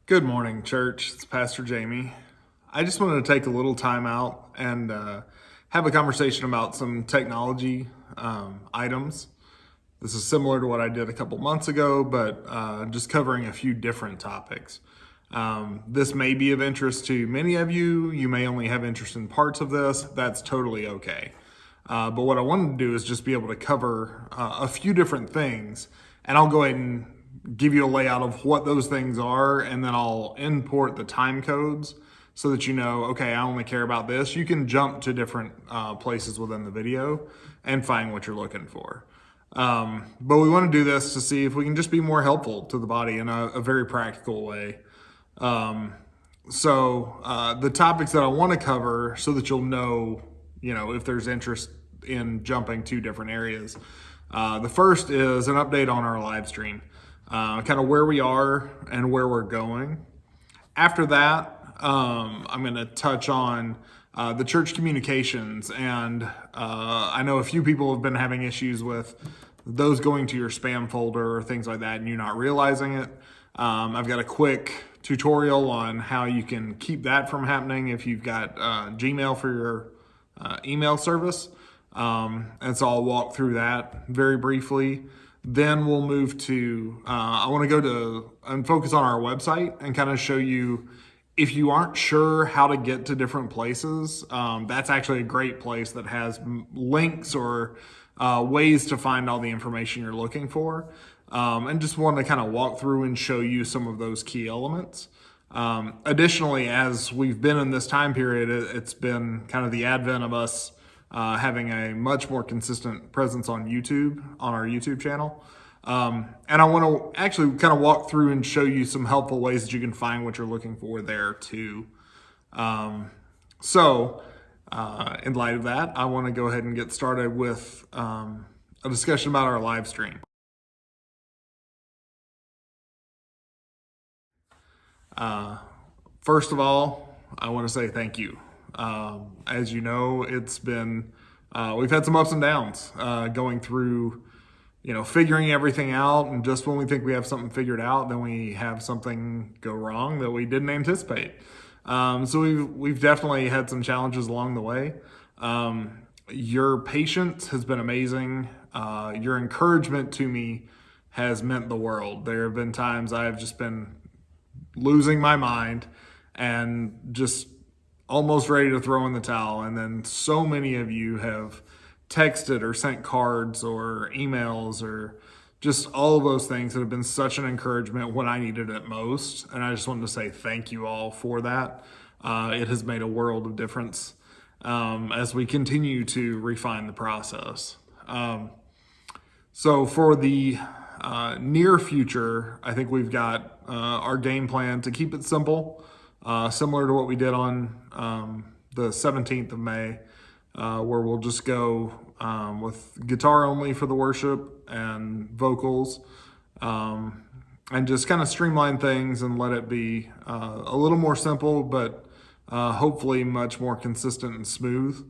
Good morning, church. It's Pastor Jamie. I just wanted to take a little time out and have a conversation about some technology items. This is similar to what I did a couple months ago, but just covering a few different topics. This may be of interest to many of you. You may only have interest in parts of this. That's totally okay. But what I wanted to do is just be able to cover a few different things, and I'll go ahead and give you a layout of what those things are, and then I'll import the time codes so that you know, okay, I only care about this. You can jump to different places within the video and find what you're looking for. But we want to do this to see if we can just be more helpful to the body in a very practical way. So the topics that I want to cover so that you'll know, if there's interest in jumping to different areas. The first is an update on our live stream. Kind of where we are and where we're going. After that, I'm going to touch on the church communications, and I know a few people have been having issues with those going to your spam folder or things like that and you not realizing it. I've got a quick tutorial on how you can keep that from happening if you've got Gmail for your email service, and so I'll walk through that very briefly. Then we'll move to, I want to go to and focus on our website and kind of show you, if you aren't sure how to get to different places, that's actually a great place that has links or ways to find all the information you're looking for. And just want to kind of walk through and show you some of those key elements. Additionally, as we've been in this time period, it's been kind of the advent of us having a much more consistent presence on YouTube, on our YouTube channel. And I want to actually kind of walk through and show you some helpful ways that you can find what you're looking for there too. So in light of that, I want to go ahead and get started with a discussion about our live stream. First of all, I want to say thank you. As you know, it's been, we've had some ups and downs going through, figuring everything out. And just when we think we have something figured out, then we have something go wrong that we didn't anticipate. So we've definitely had some challenges along the way. Your patience has been amazing. Your encouragement to me has meant the world. There have been times I have just been losing my mind and just almost ready to throw in the towel. And then so many of you have texted or sent cards or emails or just all of those things that have been such an encouragement when I needed it most. And I just wanted to say thank you all for that. It has made a world of difference as we continue to refine the process. So for the near future, I think we've got our game plan to keep it simple. Similar to what we did on the 17th of May, where we'll just go with guitar only for the worship and vocals, and just kind of streamline things and let it be a little more simple, but hopefully much more consistent and smooth.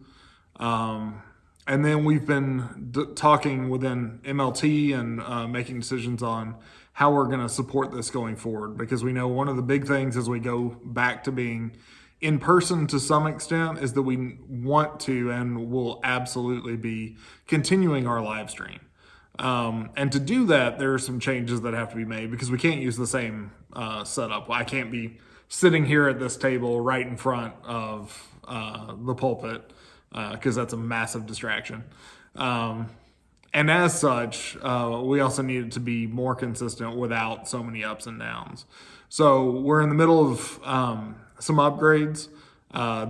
And then we've been talking within MLT and making decisions on how we're going to support this going forward, because we know one of the big things as we go back to being in person to some extent is that we want to and will absolutely be continuing our live stream. And to do that, there are some changes that have to be made because we can't use the same setup. I can't be sitting here at this table right in front of the pulpit because that's a massive distraction. And as such, we also needed to be more consistent without so many ups and downs. So we're in the middle of some upgrades.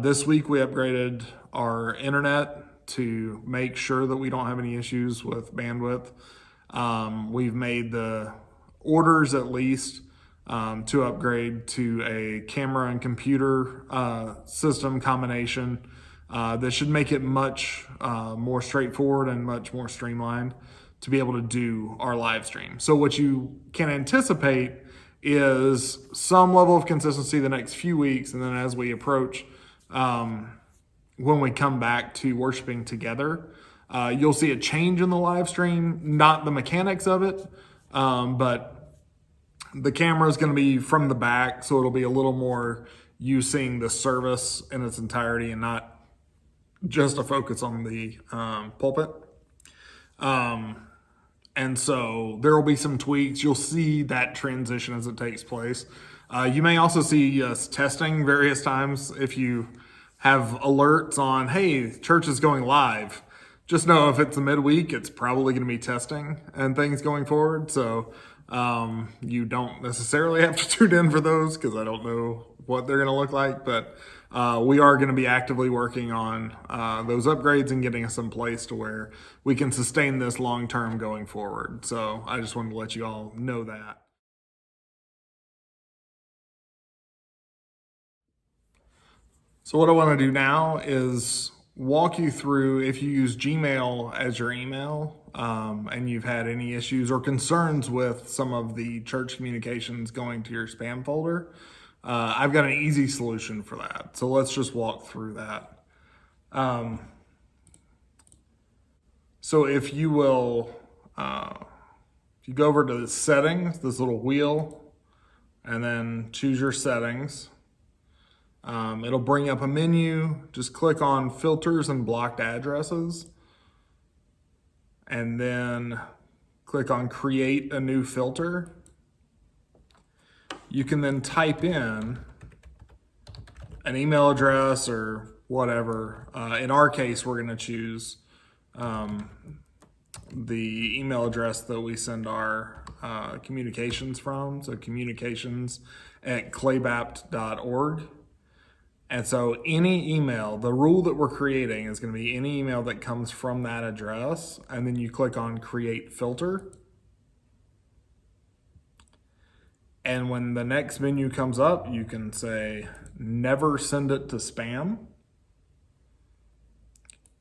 This week we upgraded our internet to make sure that we don't have any issues with bandwidth. We've made the orders at least to upgrade to a camera and computer system combination. That should make it much more straightforward and much more streamlined to be able to do our live stream. So what you can anticipate is some level of consistency the next few weeks, and then as we approach when we come back to worshiping together, you'll see a change in the live stream, not the mechanics of it, but The camera is going to be from the back, so it'll be a little more you seeing the service in its entirety and not just a focus on the pulpit. And so there will be some tweaks. You'll see that transition as it takes place. You may also see us testing various times. If you have alerts on, hey, church is going live, just know if it's a midweek, it's probably going to be testing and things going forward. So you don't necessarily have to tune in for those because I don't know what they're going to look like. But we are going to be actively working on those upgrades and getting us in place to where we can sustain this long term going forward. So I just wanted to let you all know that. So what I want to do now is walk you through, if you use Gmail as your email and you've had any issues or concerns with some of the church communications going to your spam folder, I've got an easy solution for that. So let's just walk through that. So if you will, if you go over to the settings, this little wheel, and then choose your settings, it'll bring up a menu. Just click on filters and blocked addresses, and then click on create a new filter. You can then type in an email address or whatever. In our case, we're going to choose the email address that we send our communications from. So communications@claybapt.org. And so any email, the rule that we're creating is going to be any email that comes from that address, and then you click on create filter. And when the next menu comes up, you can say never send it to spam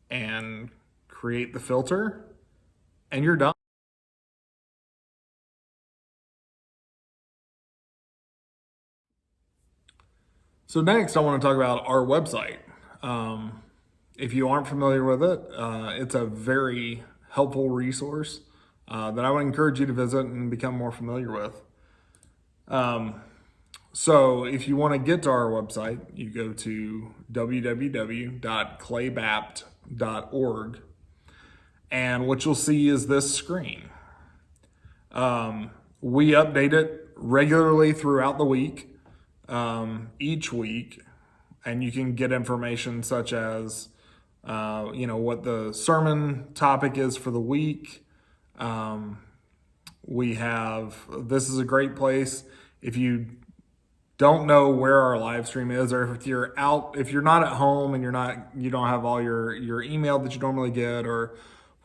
and create the filter, and you're done. So next, I want to talk about our website. If you aren't familiar with it, it's a very helpful resource that I would encourage you to visit and become more familiar with. So if you want to get to our website, you go to www.claybapt.org, and what you'll see is this screen. We update it regularly throughout the week. Each week, and you can get information such as what the sermon topic is for the week. This is a great place if you don't know where our live stream is, or if you're not at home and you don't have all your email that you normally get or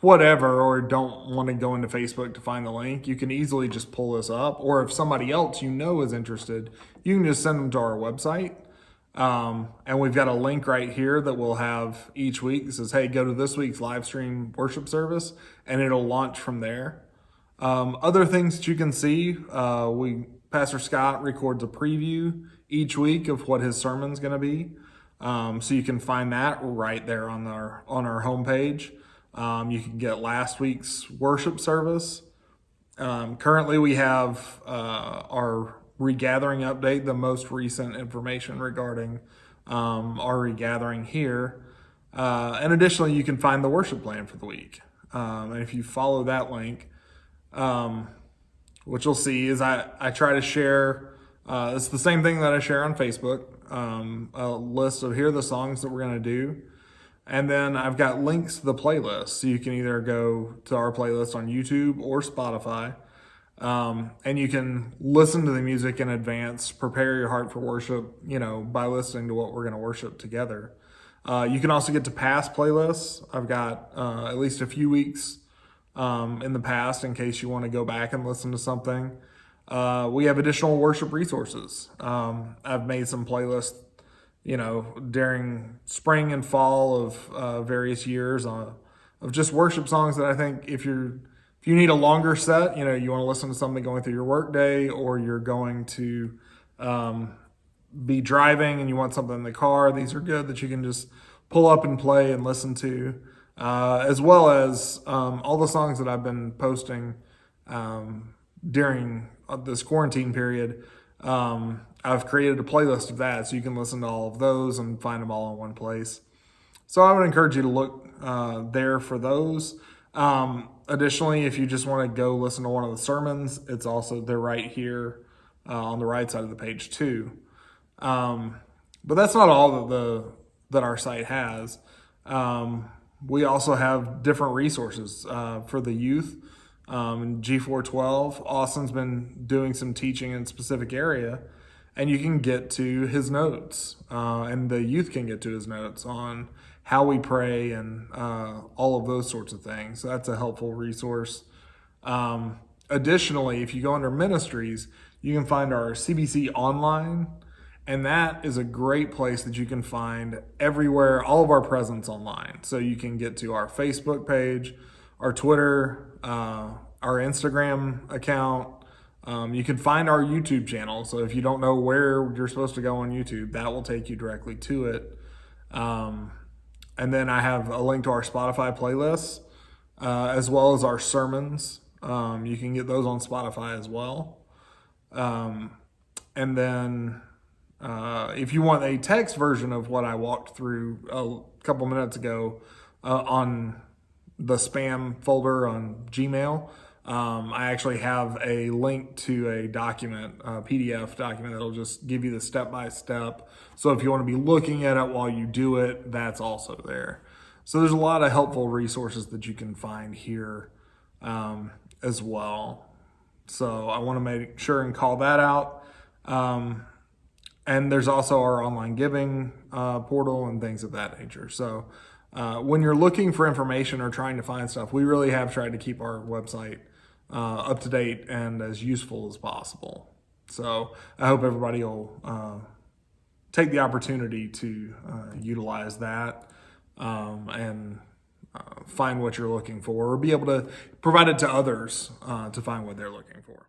whatever, or don't want to go into Facebook to find the link, you can easily just pull this up. Or if somebody else is interested, you can just send them to our website. And we've got a link right here that we'll have each week that says, hey, go to this week's live stream worship service, and it'll launch from there. Other things that you can see, Pastor Scott records a preview each week of what his sermon's going to be. So you can find that right there on our homepage. You can get last week's worship service. Currently, we have our regathering update, the most recent information regarding our regathering here. And additionally, you can find the worship plan for the week. And if you follow that link, what you'll see is I try to share, it's the same thing that I share on Facebook, a list of here are the songs that we're going to do. And then I've got links to the playlist. So you can either go to our playlist on YouTube or Spotify. And you can listen to the music in advance, prepare your heart for worship, by listening to what we're going to worship together. You can also get to past playlists. I've got at least a few weeks in the past in case you want to go back and listen to something. We have additional worship resources. I've made some playlists during spring and fall of various years of just worship songs that I think if you need a longer set, you want to listen to something going through your work day, or you're going to be driving and you want something in the car, these are good that you can just pull up and play and listen to, as well as all the songs that I've been posting during this quarantine period, I've created a playlist of that, so you can listen to all of those and find them all in one place. So I would encourage you to look there for those. Additionally, if you just want to go listen to one of the sermons, they're right here on the right side of the page too. But that's not all that our site has. We also have different resources for the youth. In G412, Austin's been doing some teaching in a specific area, and you can get to his notes, and the youth can get to his notes on how we pray and all of those sorts of things. So that's a helpful resource. Additionally, if you go under ministries, you can find our CBC online, and that is a great place that you can find everywhere, all of our presence online. So you can get to our Facebook page, our Twitter, our Instagram account. You can find our YouTube channel. So if you don't know where you're supposed to go on YouTube, that will take you directly to it. And then I have a link to our Spotify playlists, as well as our sermons. You can get those on Spotify as well. And then if you want a text version of what I walked through a couple minutes ago on the spam folder on Gmail, I actually have a link to a document, a PDF document that'll just give you the step-by-step. So if you want to be looking at it while you do it, that's also there. So there's a lot of helpful resources that you can find here as well. So I want to make sure and call that out. And there's also our online giving portal and things of that nature. So when you're looking for information or trying to find stuff, we really have tried to keep our website up to date and as useful as possible. So I hope everybody will take the opportunity to utilize that and find what you're looking for, or be able to provide it to others to find what they're looking for.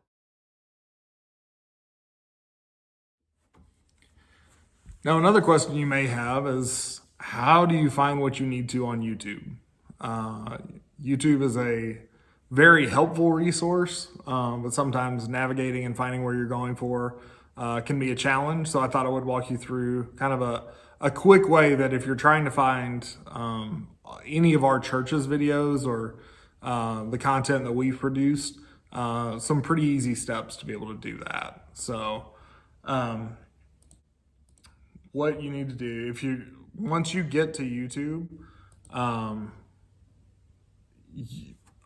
Now, another question you may have is, how do you find what you need to on YouTube? YouTube is a very helpful resource, but sometimes navigating and finding where you're going for can be a challenge. So I thought I would walk you through kind of a quick way that if you're trying to find any of our church's videos or the content that we've produced, some pretty easy steps to be able to do that. So what you need to do, once you get to YouTube,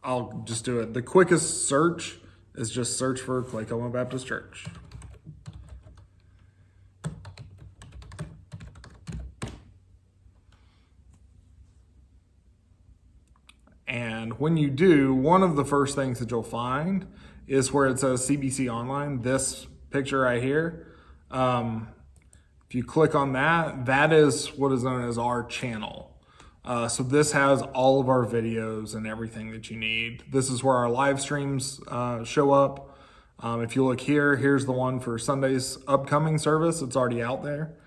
I'll just do it. The quickest search is just search for Claycomo Baptist Church. And when you do, one of the first things that you'll find is where it says CBC Online, this picture right here. If you click on that, that is what is known as our channel. So this has all of our videos and everything that you need. This is where our live streams show up. If you look here, here's the one for Sunday's upcoming service. It's already out there.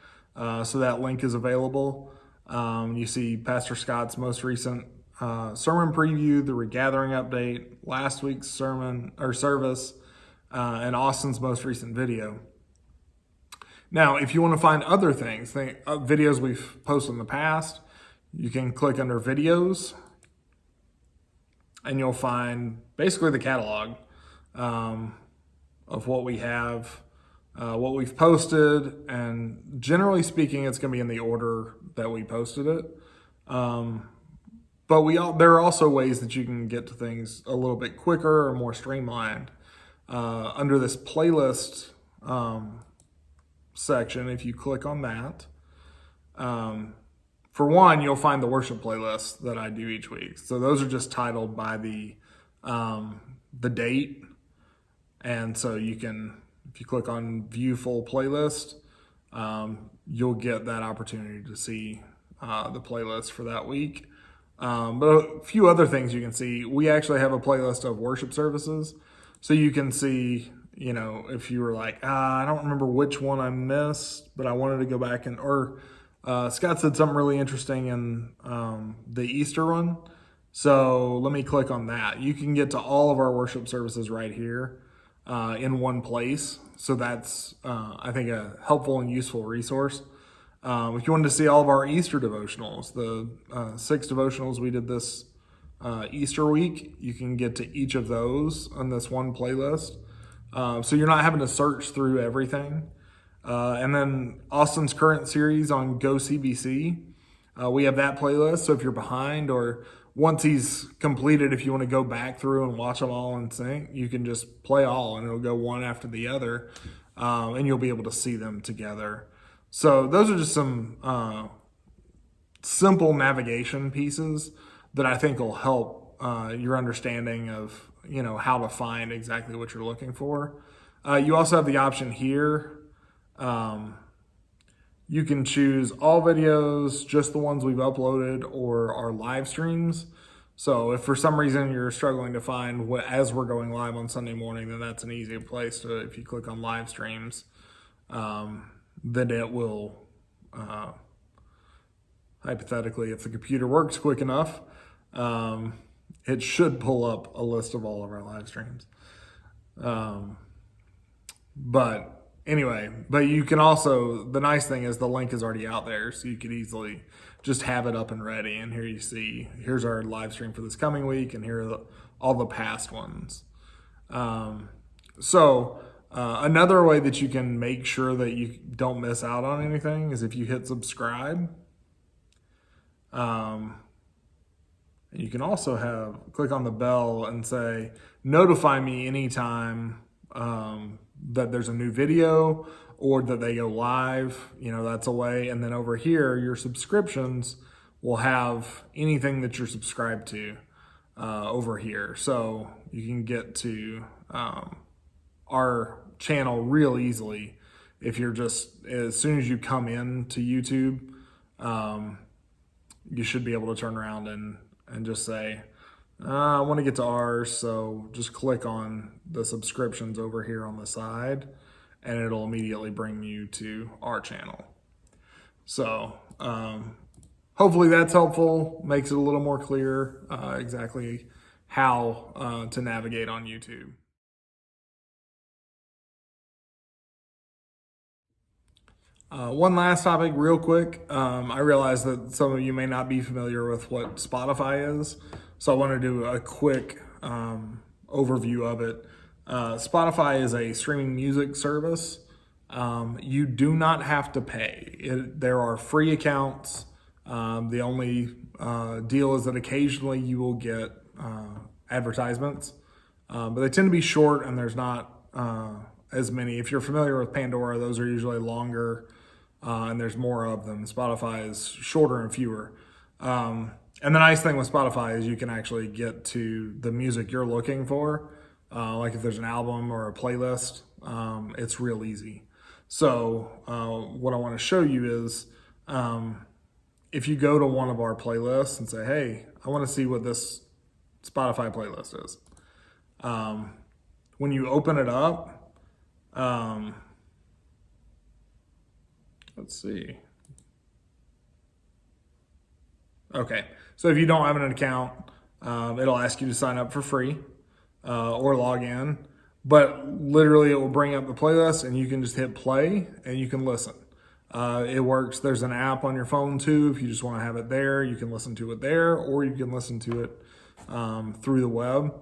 So that link is available. You see Pastor Scott's most recent sermon preview, the regathering update, last week's sermon or service, and Austin's most recent video. Now, if you want to find other things, videos we've posted in the past, you can click under videos and you'll find basically the catalog of what we have, what we've posted, and generally speaking, it's going to be in the order that we posted it. But there are also ways that you can get to things a little bit quicker or more streamlined. Under this playlist section, if you click on that, for one, you'll find the worship playlist that I do each week. So those are just titled by the date. And so you can, if you click on view full playlist, you'll get that opportunity to see the playlist for that week. But a few other things you can see. We actually have a playlist of worship services. So you can see, if you were like, I don't remember which one I missed, but I wanted to go back or Scott said something really interesting in the Easter one. So let me click on that. You can get to all of our worship services right here. in one place. So that's, I think, a helpful and useful resource. If you wanted to see all of our Easter devotionals, the 6 devotionals we did this Easter week, you can get to each of those on this one playlist. So you're not having to search through everything. And then Austin's current series on Go CBC, we have that playlist. So if you're behind, or once he's completed, if you want to go back through and watch them all in sync, you can just play all and it'll go one after the other, and you'll be able to see them together. So those are just some simple navigation pieces that I think will help your understanding of, how to find exactly what you're looking for. You also have the option here. You can choose all videos, just the ones we've uploaded, or our live streams. So if for some reason you're struggling to find what as we're going live on Sunday morning, then that's an easy place to, if you click on live streams, then it will, hypothetically, if the computer works quick enough, it should pull up a list of all of our live streams. But anyway, you can also, the nice thing is the link is already out there, so you could easily just have it up and ready. And here you see, here's our live stream for this coming week, and here are all the past ones. Another way that you can make sure that you don't miss out on anything is if you hit subscribe. You can also click on the bell and say, notify me anytime that there's a new video or that they go live. That's a way. And then over here, your subscriptions will have anything that you're subscribed to over here. So you can get to our channel real easily if you're just, as soon as you come in to YouTube, you should be able to turn around and just say, I want to get to ours. So just click on the subscriptions over here on the side, and it'll immediately bring you to our channel. So hopefully that's helpful, makes it a little more clear exactly how to navigate on YouTube. One last topic real quick. I realize that some of you may not be familiar with what Spotify is, so I want to do a quick overview of it. Spotify is a streaming music service. You do not have to pay. There are free accounts. The only deal is that occasionally you will get advertisements, but they tend to be short, and there's not as many. If you're familiar with Pandora, those are usually longer, and there's more of them. Spotify is shorter and fewer. And the nice thing with Spotify is you can actually get to the music you're looking for. Like if there's an album or a playlist, it's real easy. So what I want to show you is if you go to one of our playlists and say, hey, I want to see what this Spotify playlist is. When you open it up, let's see. Okay, so if you don't have an account, it'll ask you to sign up for free or log in, but literally it will bring up the playlist and you can just hit play and you can listen. It works. There's an app on your phone too. If you just want to have it there, you can listen to it there, or you can listen to it through the web.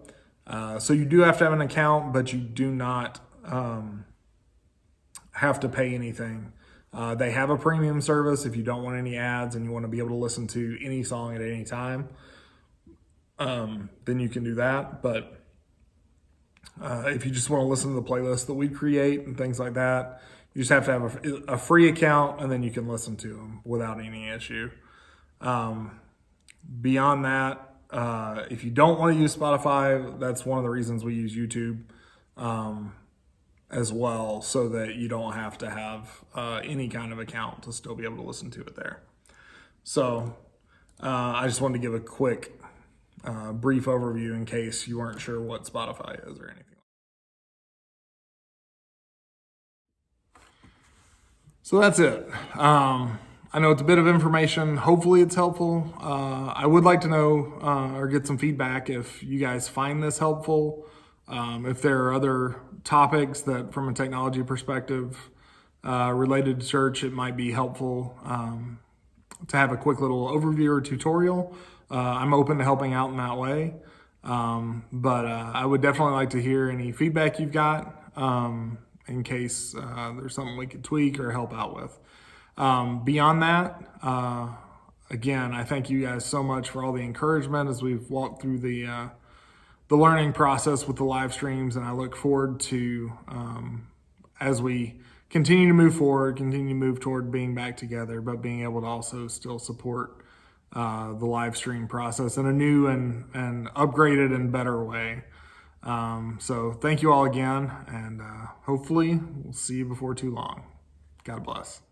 So you do have to have an account, but you do not have to pay anything. They have a premium service if you don't want any ads and you want to be able to listen to any song at any time. Then you can do that. But if you just want to listen to the playlist that we create and things like that, you just have to have a free account, and then you can listen to them without any issue. Beyond that, if you don't want to use Spotify, that's one of the reasons we use YouTube as well, so that you don't have to have any kind of account to still be able to listen to it there. So I just wanted to give a quick brief overview in case you weren't sure what Spotify is or anything. So that's it. I know it's a bit of information. Hopefully it's helpful. I would like to know or get some feedback if you guys find this helpful. If there are other topics that, from a technology perspective, related to church, it might be helpful to have a quick little overview or tutorial. I'm open to helping out in that way. But I would definitely like to hear any feedback you've got in case there's something we could tweak or help out with. Beyond that, again, I thank you guys so much for all the encouragement as we've walked through the learning process with the live streams, and I look forward to, as we continue to move forward, continue to move toward being back together, but being able to also still support the live stream process in a new and upgraded and better way. So thank you all again, and hopefully we'll see you before too long. God bless.